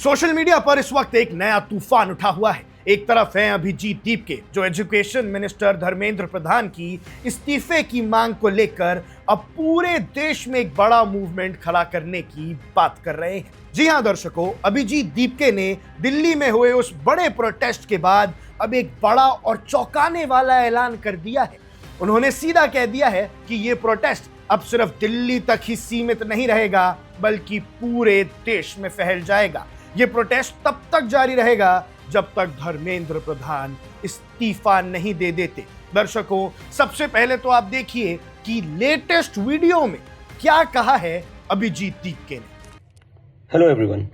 Social media पर इस वक्त एक नया तूफान उठा हुआ है। एक तरफ है अभिजीत दीपके, जो एजुकेशन मिनिस्टर धर्मेंद्र प्रधान की इस्तीफे की मांग को लेकर अब पूरे देश में एक बड़ा मूवमेंट खड़ा करने की बात कर रहे हैं। जी हां दर्शकों, अभिजीत दीपके ने दिल्ली में हुए उस बड़े प्रोटेस्ट के बाद अब एक बड़ा और चौंकाने वाला ऐलान कर दिया है। उन्होंने सीधा कह दिया है कि ये प्रोटेस्ट अब सिर्फ दिल्ली तक ही सीमित नहीं रहेगा, बल्कि पूरे देश में फैल जाएगा। ये प्रोटेस्ट तब तक जारी रहेगा जब तक धर्मेंद्र प्रधान इस्तीफा नहीं दे देते। दर्शकों, सबसे पहले तो आप देखिए कि लेटेस्ट वीडियो में क्या कहा है अभिजीत दीपके ने। Hello everyone,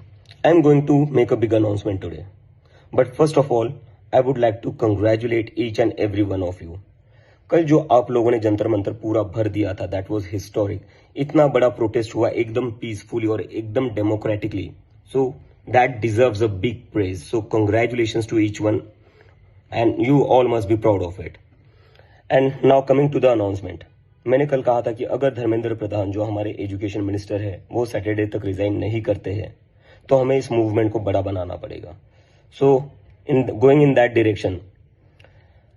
I am going to make a big announcement today. But first of all, I would like to congratulate each and every one of you. कल जो आप लोगों ने जंतर मंतर पूरा भर दिया था, that was historic. इतना बड़ा प्रोटेस्ट हुआ एकदम पीसफुली और एकदम democratically. So that deserves a big praise. So congratulations to each one, and you all must be proud of it. And now coming to the announcement. मैंने कल कहा था कि अगर धर्मेंद्र प्रधान जो हमारे एजुकेशन मिनिस्टर है वो सैटरडे तक रिजाइन नहीं करते हैं तो हमें इस मूवमेंट को बड़ा बनाना पड़ेगा। So in going in that direction,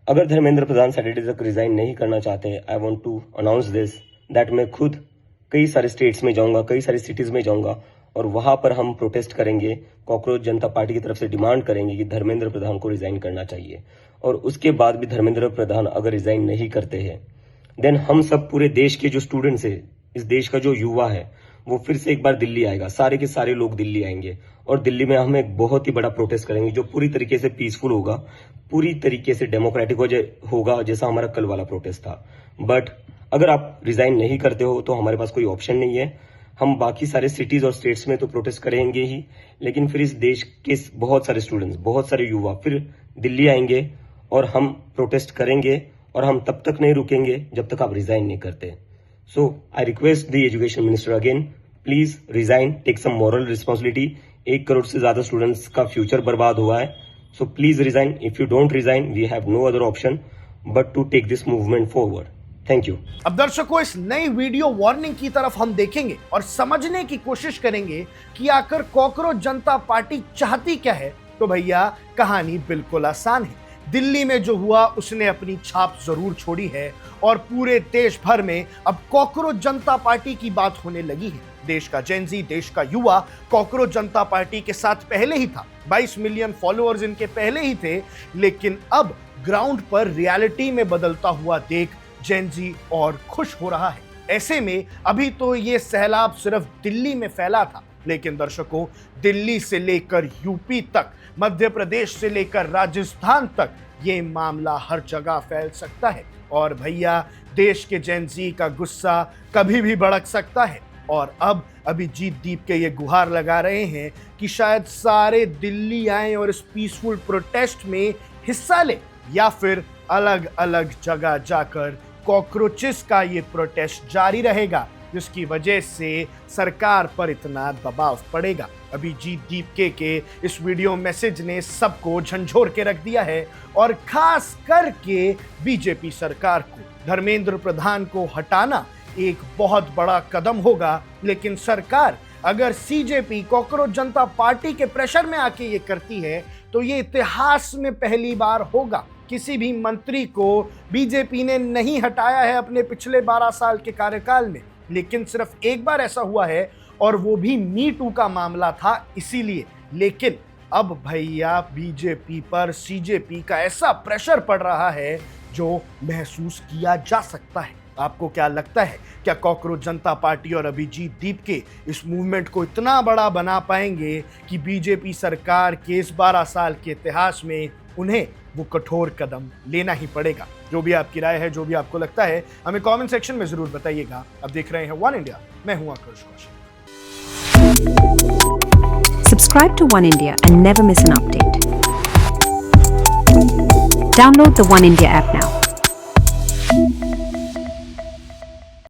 अगर धर्मेंद्र प्रधान सैटरडे तक रिजाइन नहीं करना चाहते, I want to announce this that मैं खुद कई सारे स्टेट्स में जाऊंगा, कई सारी सिटीज में जाऊंगा और वहां पर हम प्रोटेस्ट करेंगे। कॉकरोच जनता पार्टी की तरफ से डिमांड करेंगे कि धर्मेंद्र प्रधान को रिजाइन करना चाहिए। और उसके बाद भी धर्मेंद्र प्रधान अगर रिजाइन नहीं करते हैं, देन हम सब पूरे देश के जो स्टूडेंट्स है, इस देश का जो युवा है, वो फिर से एक बार दिल्ली आएगा। सारे के सारे लोग दिल्ली आएंगे और दिल्ली में हम एक बहुत ही बड़ा प्रोटेस्ट करेंगे जो पूरी तरीके से पीसफुल होगा, पूरी तरीके से डेमोक्रेटिक होगा, जैसा हमारा कल वाला प्रोटेस्ट था। बट अगर आप रिजाइन नहीं करते हो तो हमारे पास कोई ऑप्शन नहीं है। हम बाकी सारे सिटीज और स्टेट्स में तो प्रोटेस्ट करेंगे ही, लेकिन फिर इस देश के बहुत सारे स्टूडेंट्स, बहुत सारे युवा फिर दिल्ली आएंगे और हम प्रोटेस्ट करेंगे और हम तब तक नहीं रुकेंगे जब तक आप रिजाइन नहीं करते। So I request the education minister again, please resign, take some moral responsibility. 1 crore से ज्यादा स्टूडेंट्स का फ्यूचर बर्बाद हुआ है। So please resign. If you don't resign, we have no other option but to take this movement forward. Thank you. अब दर्शकों, इस नई वीडियो वार्निंग की तरफ हम देखेंगे और समझने की कोशिश करेंगे कि आखिर कॉकरोच जनता पार्टी चाहती क्या है। तो भैया, कहानी बिल्कुल आसान है। दिल्ली में जो हुआ उसने अपनी छाप जरूर छोड़ी है और पूरे देश भर में अब कॉकरोच जनता पार्टी की बात होने लगी है। देश का जेनजी, देश का युवा कॉकरोच जनता पार्टी के साथ पहले ही था। 22 मिलियन फॉलोअर्स इनके पहले ही थे, लेकिन अब ग्राउंड पर रियलिटी में बदलता हुआ देख जेनजी और खुश हो रहा है। ऐसे में अभी तो ये सैलाब सिर्फ दिल्ली में फैला था, लेकिन दर्शकों, दिल्ली से लेकर यूपी तक, मध्य प्रदेश से लेकर राजस्थान तक ये मामला हर जगह फैल सकता है। और भैया, देश के जेनजी का गुस्सा कभी भी भड़क सकता है। और अब अभिजीत दीपके ये गुहार लगा रहे हैं कि शायद सारे दिल्ली आए और इस पीसफुल प्रोटेस्ट में हिस्सा ले, या फिर अलग अलग जगह जाकर कॉकरोचेस का ये प्रोटेस्ट जारी रहेगा, जिसकी वजह से सरकार पर इतना दबाव पड़ेगा। अभिजीत दीपके के इस वीडियो मैसेज ने सबको झंझोर के रख दिया है और खास करके बीजेपी सरकार को। धर्मेंद्र प्रधान को हटाना एक बहुत बड़ा कदम होगा, लेकिन सरकार अगर सीजेपी, कॉकरोच जनता पार्टी के प्रेशर में आके ये करती है तो ये इतिहास में पहली बार होगा। किसी भी मंत्री को बीजेपी ने नहीं हटाया है अपने पिछले 12 साल के कार्यकाल में, लेकिन सिर्फ एक बार ऐसा हुआ है और वो भी मी टू का मामला था इसीलिए। लेकिन अब भैया, बीजेपी पर सीजेपी का ऐसा प्रेशर पड़ रहा है जो महसूस किया जा सकता है। आपको क्या लगता है, क्या कॉकरोच जनता पार्टी और अभिजीत दीपके इस मूवमेंट को इतना बड़ा बना पाएंगे कि बीजेपी सरकार के इस 12 साल के इतिहास में उन्हें वो कठोर कदम लेना ही पड़ेगा? जो भी आपकी राय है, जो भी आपको लगता है, हमें कमेंट सेक्शन में जरूर बताइएगा। अब देख रहे हैं वन इंडिया, मैं हूं आकाश Kaushik. Subscribe to One India and never miss an update. Download the One India app now.